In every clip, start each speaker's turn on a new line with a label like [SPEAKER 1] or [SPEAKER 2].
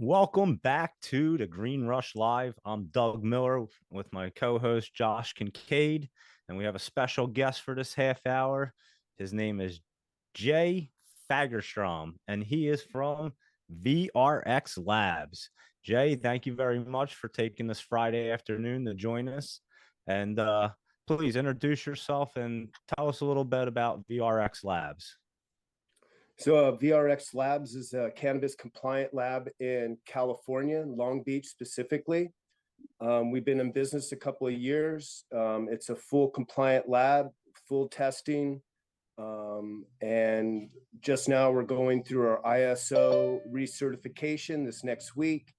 [SPEAKER 1] Welcome back to the Green Rush Live. I'm Doug Miller with my co-host Josh Kincaid, and we have a special guest for this half hour. His name is Jay Fagerstrom, and he is from VRX Labs. Jay, thank you very much for taking this Friday afternoon to join us. And please introduce yourself and tell us a little bit about VRX Labs.
[SPEAKER 2] So VRX Labs is a cannabis compliant lab in California, Long Beach specifically. We've been in business a couple of years. It's a full compliant lab, full testing. And just now we're going through our ISO recertification this next week,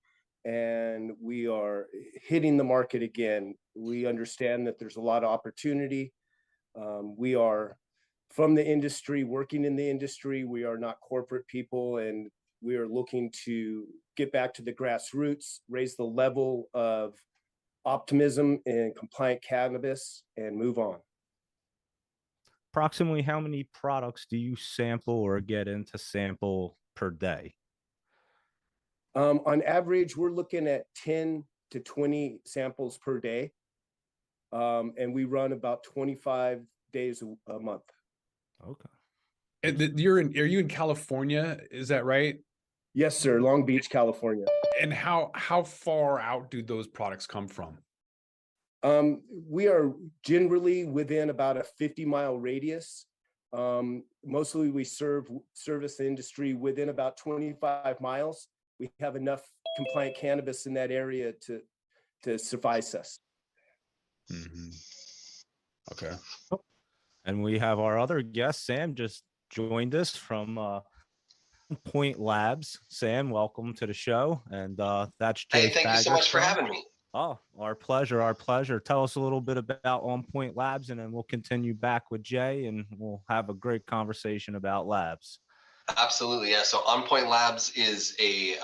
[SPEAKER 2] and we are hitting the market again. We understand that there's a lot of opportunity. We are from the industry, working in the industry. We are not corporate people, and we are looking to get back to the grassroots, raise the level of optimism in compliant cannabis, and move on.
[SPEAKER 1] Approximately how many products do you sample or get into sample per day?
[SPEAKER 2] On average, we're looking at 10 to 20 samples per day. And we run about 25 days a month.
[SPEAKER 1] Okay.
[SPEAKER 3] And are you in California? Is that right?
[SPEAKER 2] Yes, sir. Long Beach, California.
[SPEAKER 3] And how far out do those products come from?
[SPEAKER 2] We are generally within about a 50-mile radius. Mostly we service the industry within about 25 miles. We have enough compliant cannabis in that area to suffice us.
[SPEAKER 3] Mm-hmm. Okay.
[SPEAKER 1] And we have our other guest, Sam, just joined us from Point Labs. Sam, welcome to the show. And that's Jay.
[SPEAKER 4] Hey, thank you so much for having me.
[SPEAKER 1] Oh, our pleasure, our pleasure. Tell us a little bit about On Point Labs, and then we'll continue back with Jay, and we'll have a great conversation about labs.
[SPEAKER 4] Absolutely, yeah. So On Point Labs is a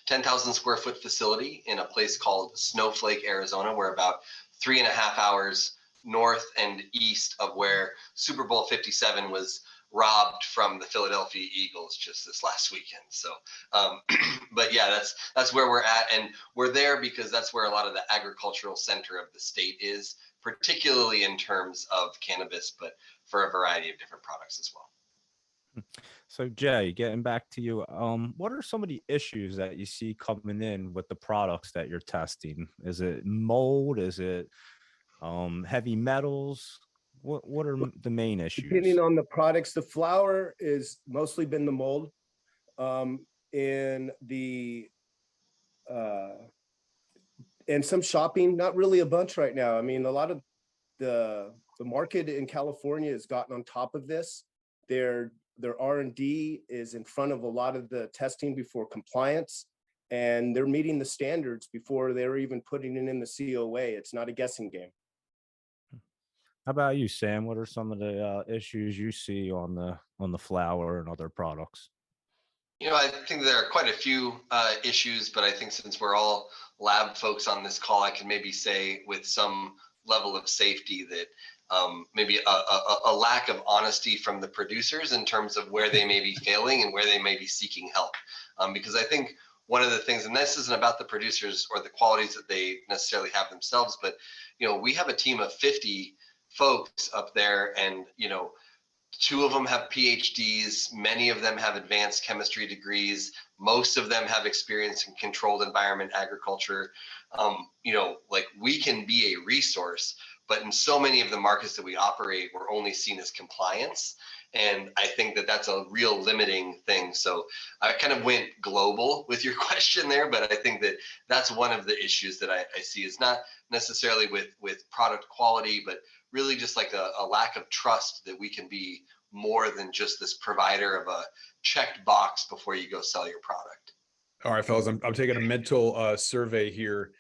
[SPEAKER 4] 10,000 square foot facility in a place called Snowflake, Arizona. We're about 3.5 hours north and east of where Super Bowl 57 was robbed from the Philadelphia Eagles just this last weekend. So, but yeah, that's where we're at. And we're there because that's where a lot of the agricultural center of the state is, particularly in terms of cannabis, but for a variety of different products as well.
[SPEAKER 1] So Jay, getting back to you, what are some of the issues that you see coming in with the products that you're testing? Is it mold? Is it heavy metals? What are the main issues?
[SPEAKER 2] Depending on the products, the flower is mostly been the mold. In the and some shopping, not really a bunch right now. I mean, a lot of the market in California has gotten on top of this. Their R&D is in front of a lot of the testing before compliance, and they're meeting the standards before they're even putting it in the COA. It's not a guessing game.
[SPEAKER 1] How about you, Sam? What are some of the issues you see on the flower and other products?
[SPEAKER 4] You know, I think there are quite a few issues, but I think since we're all lab folks on this call, I can maybe say with some level of safety that maybe a lack of honesty from the producers in terms of where they may be failing and where they may be seeking help. Because I think one of the things, and this isn't about the producers or the qualities that they necessarily have themselves, but, you know, we have a team of 50 folks up there, and, you know, 2 of them have PhDs, many of them have advanced chemistry degrees, most of them have experience in controlled environment agriculture. You know, like, we can be a resource, but in so many of the markets that we operate, we're only seen as compliance. And I think that that's a real limiting thing. So I kind of went global with your question there, but I think that that's one of the issues that I see is not necessarily with product quality, but really just like a lack of trust that we can be more than just this provider of a checked box before you go sell your product.
[SPEAKER 3] All right, fellas, I'm taking a mental survey here.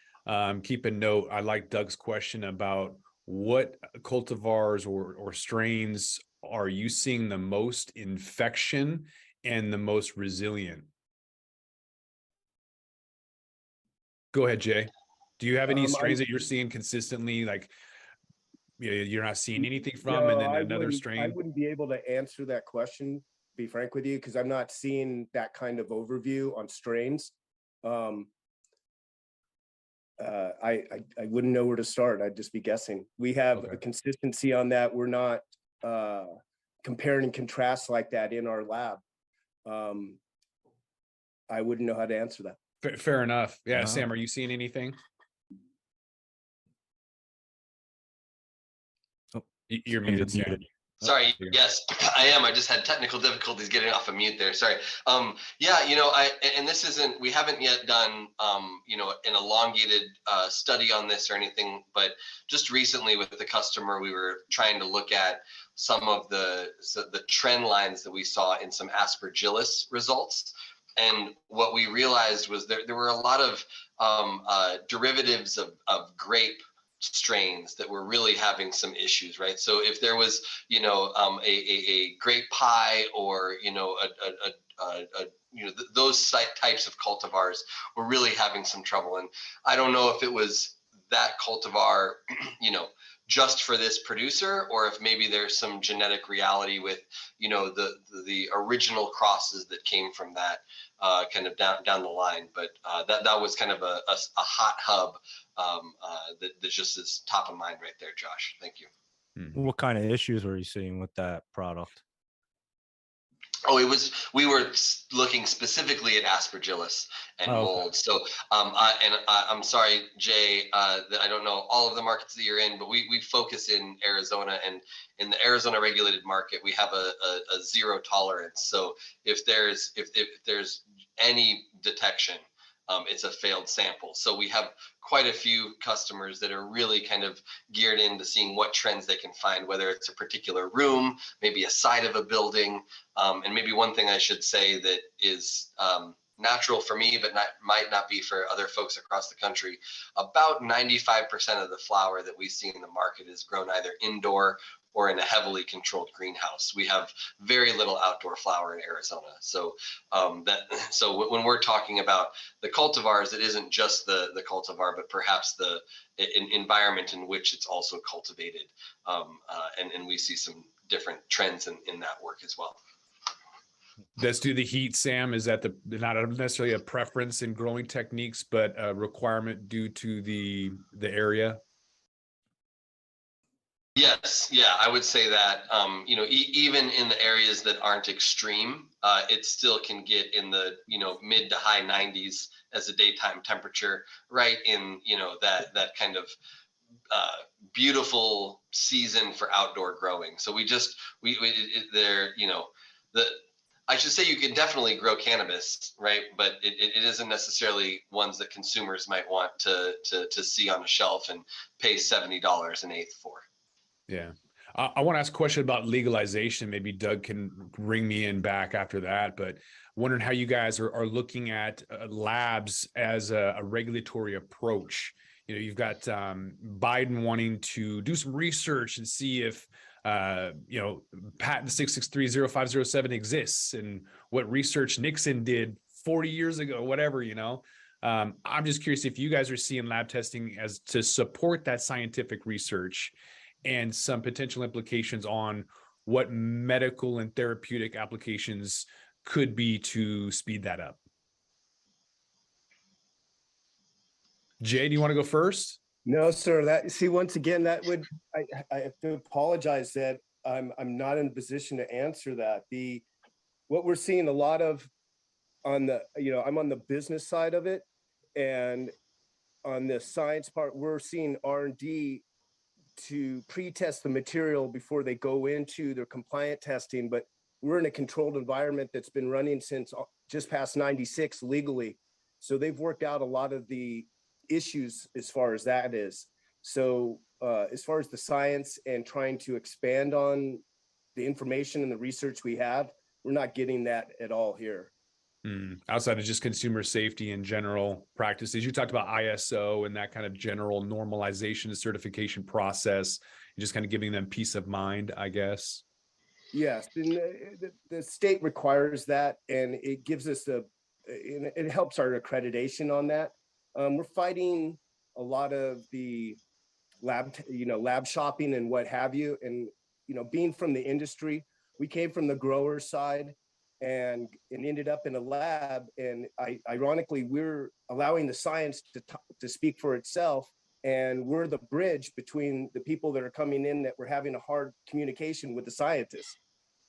[SPEAKER 3] Keep a note. I like Doug's question about what cultivars or strains are you seeing the most infection and the most resilient? Go ahead, Jay. Do you have any strains that you're seeing consistently, like you're not seeing anything from, and then another strain?
[SPEAKER 2] I wouldn't be able to answer that question, be frank with you, because I'm not seeing that kind of overview on strains. I wouldn't know where to start. I'd just be guessing. We have a consistency on that. We're not compare and contrast like that in our lab. I wouldn't know how to answer that.
[SPEAKER 3] Fair enough. Yeah,
[SPEAKER 1] Wow.
[SPEAKER 3] Sam, are you seeing anything?
[SPEAKER 1] Oh,
[SPEAKER 3] You're muted, Sam.
[SPEAKER 4] Sorry,
[SPEAKER 3] There you go.
[SPEAKER 4] yes, I am. I just had technical difficulties getting off of mute there. Sorry. Yeah, and this isn't, we haven't yet done, an elongated study on this or anything, but just recently with the customer, we were trying to look at some of the trend lines that we saw in some aspergillus results. And what we realized was there were a lot of derivatives of grape strains that were really having some issues, right? So if there was, a grape pie or, those types of cultivars were really having some trouble. And I don't know if it was that cultivar, just for this producer, or if maybe there's some genetic reality with, the original crosses that came from that kind of down the line. But that was kind of a hot hub that just is top of mind right there, Josh. Thank you.
[SPEAKER 1] What kind of issues were you seeing with that product?
[SPEAKER 4] Oh, we were looking specifically at aspergillus and mold. So, I'm sorry, Jay, that I don't know all of the markets that you're in, but we focus in Arizona, and in the Arizona regulated market, we have a zero tolerance. So if there's any detection, it's a failed sample. So we have quite a few customers that are really kind of geared into seeing what trends they can find, whether it's a particular room, maybe a side of a building. And maybe one thing I should say that is natural for me, but might not be for other folks across the country. About 95% of the flower that we see in the market is grown either indoor or in a heavily controlled greenhouse. We have very little outdoor flower in Arizona. So when we're talking about the cultivars, it isn't just the cultivar, but perhaps the environment in which it's also cultivated. And we see some different trends in that work as well.
[SPEAKER 3] Let's do the heat, Sam. Is that not necessarily a preference in growing techniques, but a requirement due to the area?
[SPEAKER 4] Yes, yeah, I would say that, even in the areas that aren't extreme, it still can get in the, mid to high 90s as a daytime temperature, right in, that kind of beautiful season for outdoor growing. So I should say you can definitely grow cannabis, right? But it isn't necessarily ones that consumers might want to see on a shelf and pay $70 an eighth for.
[SPEAKER 3] Yeah. I want to ask a question about legalization. Maybe Doug can ring me in back after that, but wondering how you guys are looking at labs as a regulatory approach. You've got Biden wanting to do some research and see if, patent 6630507 exists and what research Nixon did 40 years ago, whatever, I'm just curious if you guys are seeing lab testing as to support that scientific research and some potential implications on what medical and therapeutic applications could be to speed that up. Jay, do you want to go first?
[SPEAKER 2] No, sir. Once again, I have to apologize that I'm not in a position to answer that. What we're seeing a lot of I'm on the business side of it, and on the science part, we're seeing R&D to pre-test the material before they go into their compliant testing. But we're in a controlled environment that's been running since just past 96 legally. So they've worked out a lot of the issues as far as that is. So as far as the science and trying to expand on the information and the research we have, we're not getting that at all here.
[SPEAKER 3] Outside of just consumer safety and general practices, you talked about ISO and that kind of general normalization and certification process, and just kind of giving them peace of mind, I guess.
[SPEAKER 2] Yes, and the state requires that, and it gives us it helps our accreditation on that. We're fighting a lot of the lab shopping and what have you, and being from the industry, we came from the grower side. and ended up in a lab. And ironically, we're allowing the science to speak for itself. And we're the bridge between the people that are coming in that we're having a hard communication with the scientists.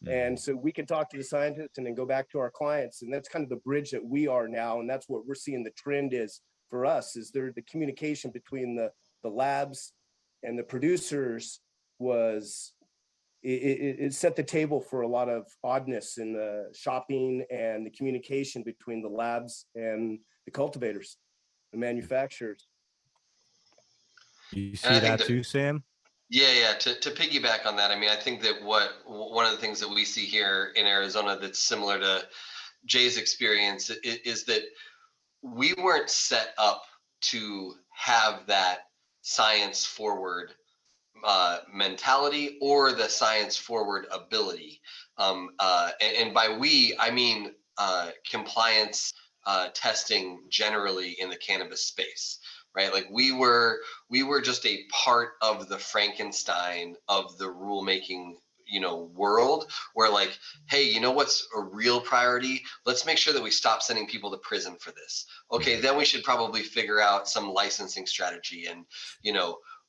[SPEAKER 2] And so we can talk to the scientists and then go back to our clients. And that's kind of the bridge that we are now. And that's what we're seeing the trend is for us, is there the communication between the labs and the producers was, it set the table for a lot of oddness in the shopping and the communication between the labs and the cultivators, the manufacturers.
[SPEAKER 1] You
[SPEAKER 4] And I
[SPEAKER 1] see
[SPEAKER 4] think
[SPEAKER 1] that too, Sam?
[SPEAKER 4] Yeah. To piggyback on that, I mean, I think that one of the things that we see here in Arizona that's similar to Jay's experience is that we weren't set up to have that science forward mentality or the science forward ability. And by we, I mean compliance testing generally in the cannabis space, right? Like we were just a part of the Frankenstein of the rulemaking, world, where like, hey, you know what's a real priority? Let's make sure that we stop sending people to prison for this. Okay, then we should probably figure out some licensing strategy. And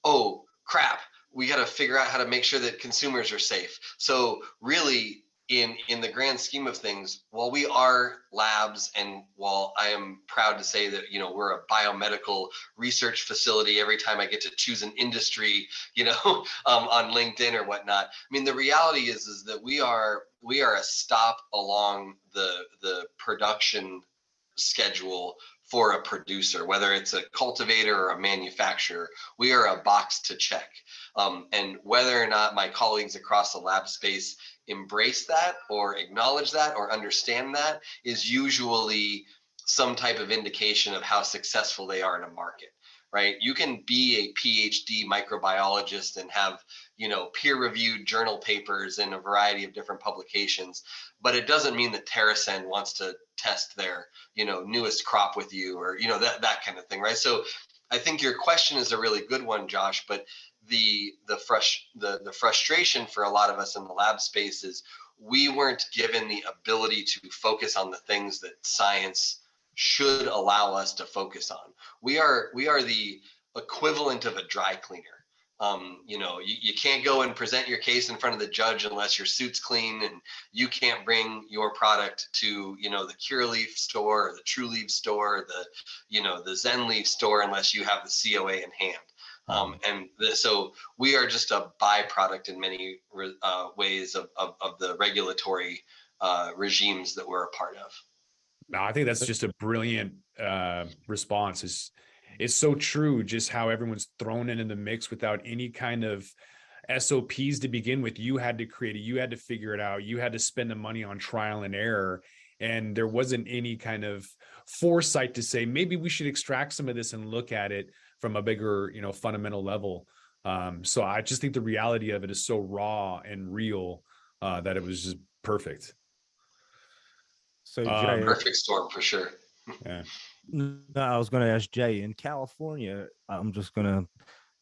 [SPEAKER 4] oh crap, we got to figure out how to make sure that consumers are safe. So really, in the grand scheme of things, while we are labs, and while I am proud to say that we're a biomedical research facility, every time I get to choose an industry, on LinkedIn or whatnot, I mean, the reality is that we are a stop along the production schedule for a producer, whether it's a cultivator or a manufacturer. We are a box to check. And whether or not my colleagues across the lab space embrace that or acknowledge that or understand that is usually some type of indication of how successful they are in a market, right? You can be a PhD microbiologist and have, peer-reviewed journal papers in a variety of different publications, but it doesn't mean that TerraSend wants to test their, newest crop with you, or, that kind of thing, right? So I think your question is a really good one, Josh, but the frustration for a lot of us in the lab space is we weren't given the ability to focus on the things that science should allow us to focus on. We are the equivalent of a dry cleaner. You can't go and present your case in front of the judge unless your suit's clean, and you can't bring your product to, the Cure Leaf store or the True Leaf store, or the Zen Leaf store unless you have the COA in hand. So we are just a byproduct in many ways of the regulatory regimes that we're a part of.
[SPEAKER 3] No, I think that's just a brilliant response. It's so true, just how everyone's thrown in the mix without any kind of SOPs to begin with. You had to create it. You had to figure it out. You had to spend the money on trial and error. And there wasn't any kind of foresight to say, maybe we should extract some of this and look at it from a bigger, fundamental level. So I just think the reality of it is so raw and real that it was just perfect.
[SPEAKER 1] So Jay,
[SPEAKER 4] perfect storm for sure.
[SPEAKER 3] Yeah.
[SPEAKER 1] No, I was going to ask Jay, in California,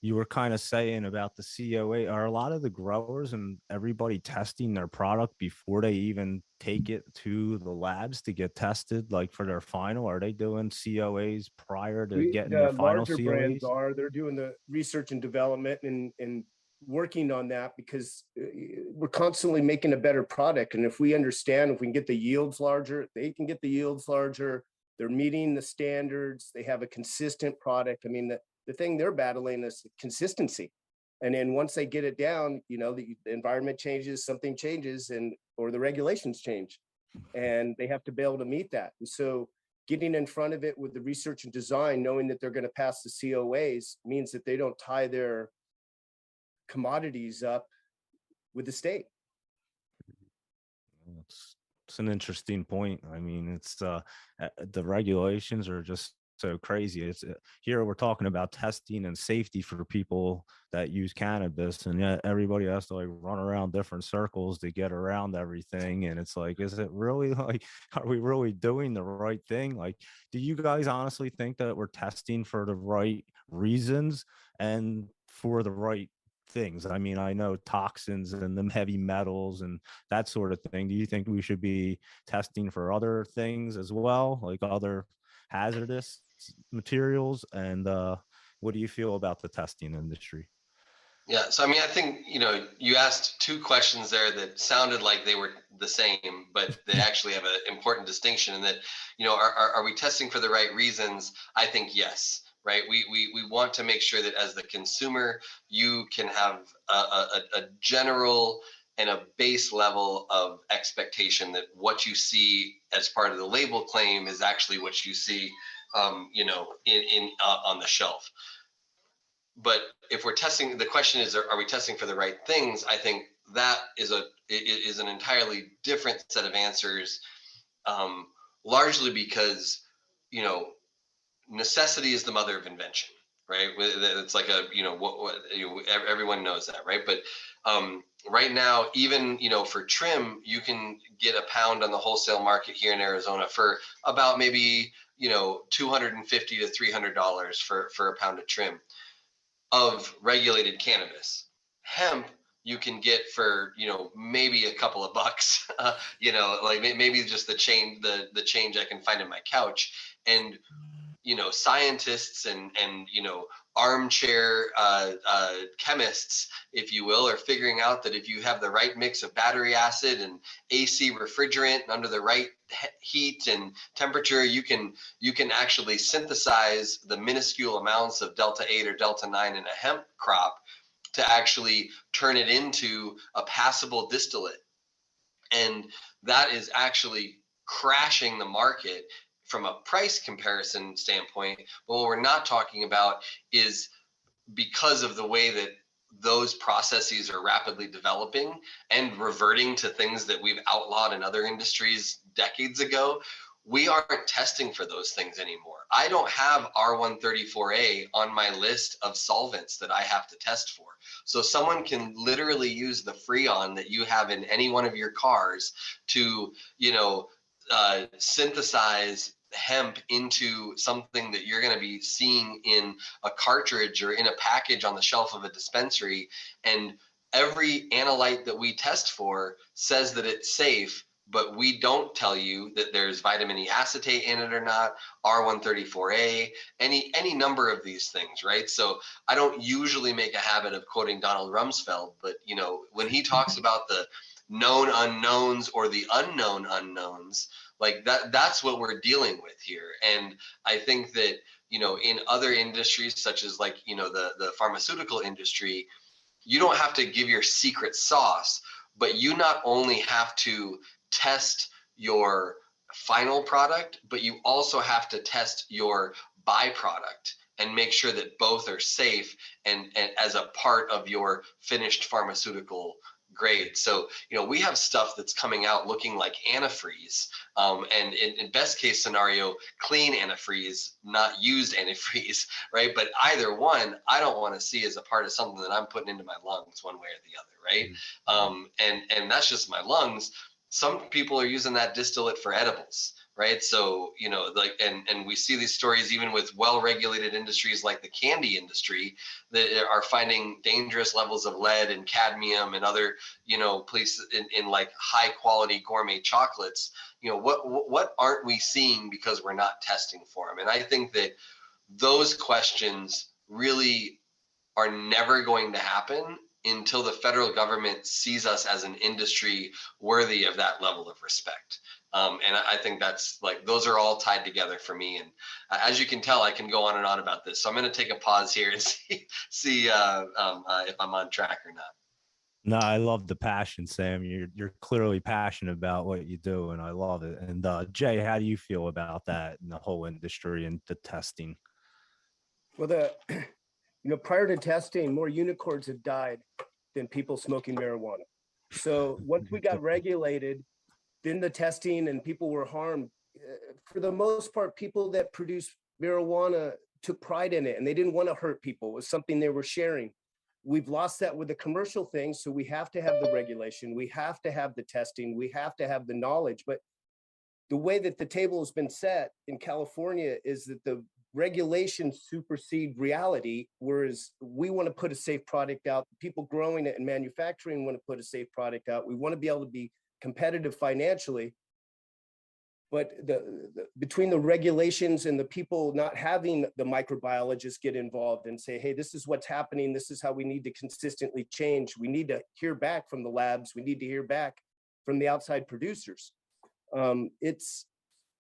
[SPEAKER 1] you were kind of saying about the COA. Are a lot of the growers and everybody testing their product before they even take it to the labs to get tested, like for their final? Are they doing COAs prior to getting their final COAs?
[SPEAKER 2] Brands they're doing the research and development and working on that, because we're constantly making a better product. And if we can get the yields larger, they can get the yields larger. They're meeting the standards. They have a consistent product. I mean, the thing they're battling is consistency. And then once they get it down, the environment changes, something changes, or the regulations change, and they have to be able to meet that. And so getting in front of it with the research and design, knowing that they're going to pass the COAs, means that they don't tie their commodities up with the state.
[SPEAKER 1] It's an interesting point. I mean, it's the regulations are just so crazy. It's here we're talking about testing and safety for people that use cannabis, and yet everybody has to like run around different circles to get around everything. And it's like, is it really like, are we really doing the right thing? Like, do you guys honestly think that we're testing for the right reasons and for the right things? I mean, I know toxins and the heavy metals and that sort of thing. Do you think we should be testing for other things as well, like other hazardous materials? And what do you feel about the testing industry?
[SPEAKER 4] Yeah, so I mean, I think, you asked two questions there that sounded like they were the same, but they actually have an important distinction in that, are we testing for the right reasons? I think yes, right? We want to make sure that as the consumer, you can have a general and a base level of expectation that what you see as part of the label claim is actually what you see, on the shelf. But if we're testing, the question is, are we testing for the right things? I think that is an entirely different set of answers, largely because, necessity is the mother of invention, right? It's like everyone knows that, right? But right now, even, for trim, you can get a pound on the wholesale market here in Arizona for about maybe, $250 to $300 for a pound of trim of regulated cannabis. Hemp you can get for, maybe a couple of bucks, like maybe just the change I can find in my couch. And scientists and armchair chemists, if you will, are figuring out that if you have the right mix of battery acid and AC refrigerant and under the right heat and temperature, you can actually synthesize the minuscule amounts of delta 8 or delta 9 in a hemp crop to actually turn it into a passable distillate. And that is actually crashing the market from a price comparison standpoint. But what we're not talking about is, because of the way that those processes are rapidly developing and reverting to things that we've outlawed in other industries decades ago, we aren't testing for those things anymore. I don't have R134A on my list of solvents that I have to test for. So someone can literally use the Freon that you have in any one of your cars to, synthesize hemp into something that you're going to be seeing in a cartridge or in a package on the shelf of a dispensary. And every analyte that we test for says that it's safe, but we don't tell you that there's vitamin E acetate in it or not, R134A, any number of these things, right? So I don't usually make a habit of quoting Donald Rumsfeld, but when he talks about the known unknowns or the unknown unknowns, like that's what we're dealing with here. And I think that, in other industries, such as like, the pharmaceutical industry, you don't have to give your secret sauce, but you not only have to test your final product, but you also have to test your byproduct and make sure that both are safe and as a part of your finished pharmaceutical grade. So, we have stuff that's coming out looking like antifreeze, and in best case scenario, clean antifreeze, not used antifreeze, right? But either one, I don't want to see as a part of something that I'm putting into my lungs one way or the other, right? And that's just my lungs. Some people are using that distillate for edibles, right? So, and we see these stories even with well-regulated industries like the candy industry that are finding dangerous levels of lead and cadmium and other, places in like high quality gourmet chocolates. What aren't we seeing because we're not testing for them? And I think that those questions really are never going to happen until the federal government sees us as an industry worthy of that level of respect. And I think that's like, those are all tied together for me. And as you can tell, I can go on and on about this. So I'm going to take a pause here and see if I'm on track or not.
[SPEAKER 1] No, I love the passion, Sam. You're clearly passionate about what you do, and I love it. And Jay, how do you feel about that in the whole industry and the testing?
[SPEAKER 2] Well, prior to testing, more unicorns have died than people smoking marijuana. So once we got regulated, then the testing and people were harmed. For the most part, people that produce marijuana took pride in it and they didn't want to hurt people. It was something they were sharing. We've lost that with the commercial thing. So we have to have the regulation. We have to have the testing. We have to have the knowledge. But the way that the table has been set in California is that the regulations supersede reality, whereas we want to put a safe product out. People growing it and manufacturing want to put a safe product out. We want to be able to be competitive financially. But between the regulations and the people not having the microbiologists get involved and say, hey, this is what's happening. This is how we need to consistently change. We need to hear back from the labs. We need to hear back from the outside producers.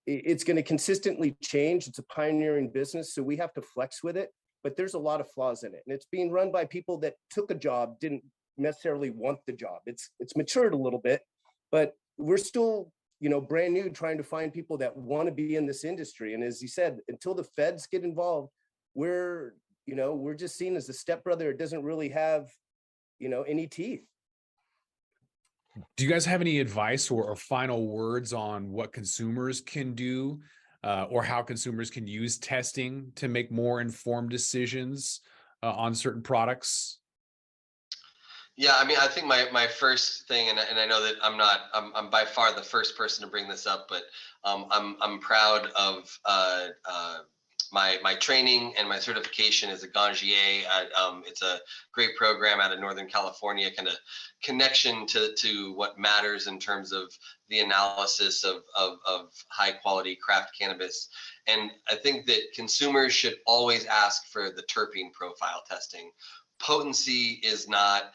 [SPEAKER 2] It's going to consistently change. It's a pioneering business, so we have to flex with it. But there's a lot of flaws in it, and it's being run by people that took a job, didn't necessarily want the job. It's matured a little bit, but we're still, brand new, trying to find people that want to be in this industry. And as you said, until the feds get involved, we're just seen as a stepbrother. It doesn't really have, any teeth.
[SPEAKER 3] Do you guys have any advice or final words on what consumers can do or how consumers can use testing to make more informed decisions on certain products?
[SPEAKER 4] Yeah, I mean, I think my first thing, and I know that I'm by far the first person to bring this up, but I'm proud of my training and my certification as a Gangier. It's a great program out of Northern California, kind of connection to what matters in terms of the analysis of high quality craft cannabis. And I think that consumers should always ask for the terpene profile testing. Potency is not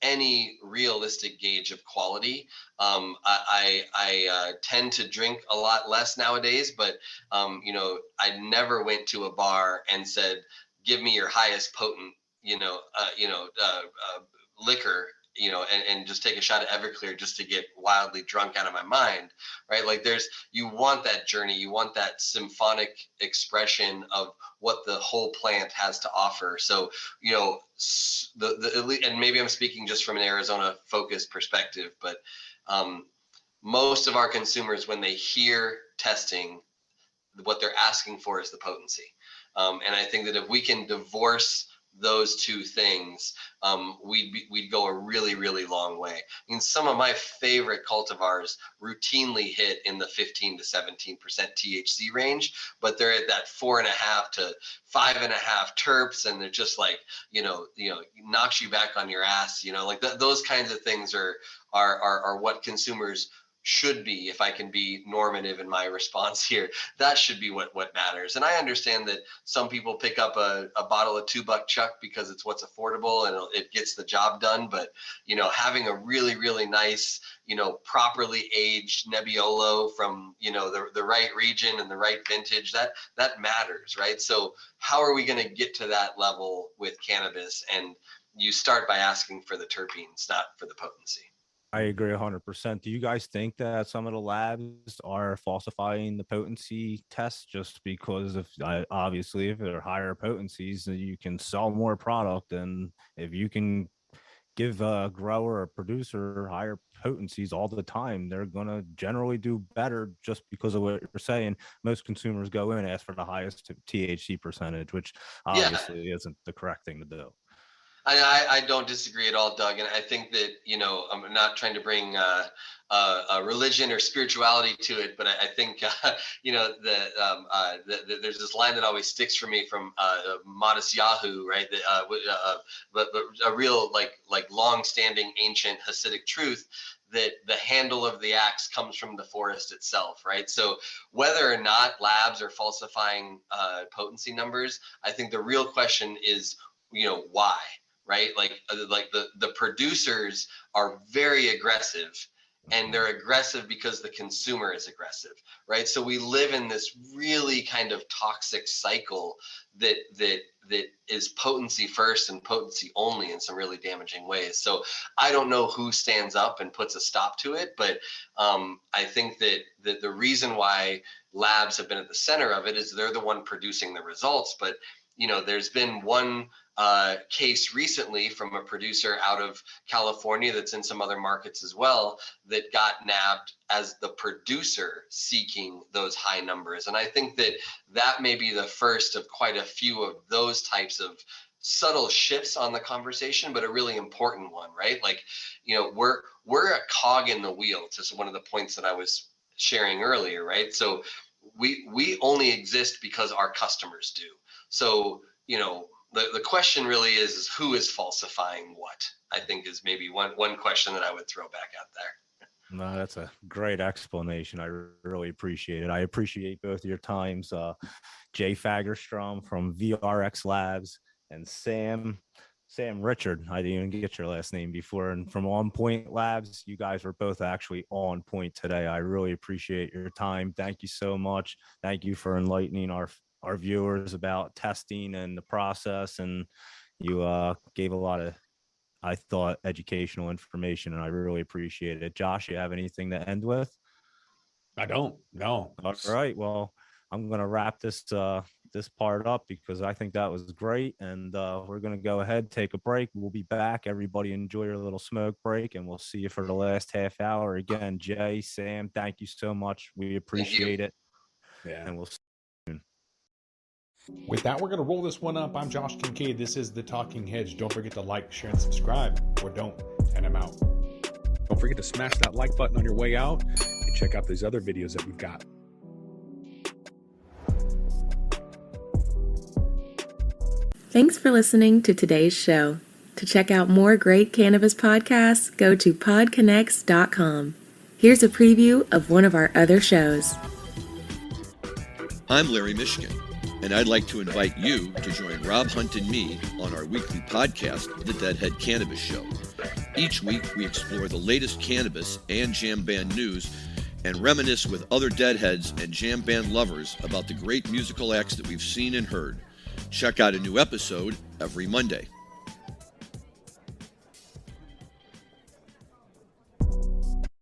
[SPEAKER 4] any realistic gauge of quality. I tend to drink a lot less nowadays, but I never went to a bar and said, "Give me your highest potent, liquor." And just take a shot of Everclear just to get wildly drunk out of my mind, right? Like you want that journey, you want that symphonic expression of what the whole plant has to offer. So, and maybe I'm speaking just from an Arizona focused perspective, but most of our consumers, when they hear testing, what they're asking for is the potency. And I think that if we can divorce those two things, we'd go a really, really long way. I mean, some of my favorite cultivars routinely hit in the 15 to 17% THC range, but they're at that 4.5 to 5.5 terps, and they're just like, knocks you back on your ass. Like those kinds of things are what consumers should be. If I can be normative in my response here, that should be what matters. And I understand that some people pick up a bottle of $2 Chuck because it's what's affordable and it gets the job done. But having a really, really nice, properly aged Nebbiolo from the right region and the right vintage, that matters, right? So how are we going to get to that level with cannabis? And you start by asking for the terpenes, not for the potency.
[SPEAKER 1] I agree 100%. Do you guys think that some of the labs are falsifying the potency tests just because of obviously if they're higher potencies, you can sell more product, and if you can give a grower or producer higher potencies all the time, they're going to generally do better just because of what you're saying. Most consumers go in and ask for the highest THC percentage, which obviously isn't the correct thing to do.
[SPEAKER 4] I don't disagree at all, Doug. And I think that, I'm not trying to bring a religion or spirituality to it, but I think, there's this line that always sticks for me from Modest Yahoo, right? But a real like long-standing ancient Hasidic truth that the handle of the axe comes from the forest itself, right? So whether or not labs are falsifying potency numbers, I think the real question is, why? Right? Like the producers are very aggressive, and they're aggressive because the consumer is aggressive, right? So we live in this really kind of toxic cycle that is potency first and potency only in some really damaging ways. So I don't know who stands up and puts a stop to it, but I think that the reason why labs have been at the center of it is they're the one producing the results. But there's been one case recently from a producer out of California that's in some other markets as well that got nabbed as the producer seeking those high numbers. And I think that may be the first of quite a few of those types of subtle shifts on the conversation, but a really important one, right? Like, we're a cog in the wheel, to one of the points that I was sharing earlier, right? So we only exist because our customers do. So, the question really is who is falsifying what, I think is maybe one question that I would throw back out there.
[SPEAKER 1] No, that's a great explanation. I really appreciate it. I appreciate both your times, Jay Fagerstrom from VRX Labs and Sam Richard. I didn't even get your last name before. And from On Point Labs, you guys were both actually on point today. I really appreciate your time. Thank you so much. Thank you for enlightening our viewers about testing and the process. And you gave a lot of, I thought, educational information, and I really appreciate it. Josh, you have anything to end with?
[SPEAKER 3] I don't. No.
[SPEAKER 1] All right. Well, I'm going to wrap this part up because I think that was great. And we're going to go ahead, take a break. We'll be back. Everybody enjoy your little smoke break, and we'll see you for the last half hour. Again, Jay, Sam, thank you so much. We appreciate it.
[SPEAKER 3] Yeah.
[SPEAKER 1] And we'll see you soon.
[SPEAKER 3] With that, we're going to roll this one up. I'm Josh Kincaid. This is The Talking Hedge. Don't forget to like, share, and subscribe, or don't, and I'm out. Don't forget to smash that like button on your way out and check out these other videos that we've got.
[SPEAKER 5] Thanks for listening to today's show. To check out more great cannabis podcasts, go to podconnects.com. Here's a preview of one of our other shows.
[SPEAKER 6] I'm Larry Michigan, and I'd like to invite you to join Rob Hunt and me on our weekly podcast, The Deadhead Cannabis Show. Each week, we explore the latest cannabis and jam band news and reminisce with other Deadheads and jam band lovers about the great musical acts that we've seen and heard. Check out a new episode every Monday.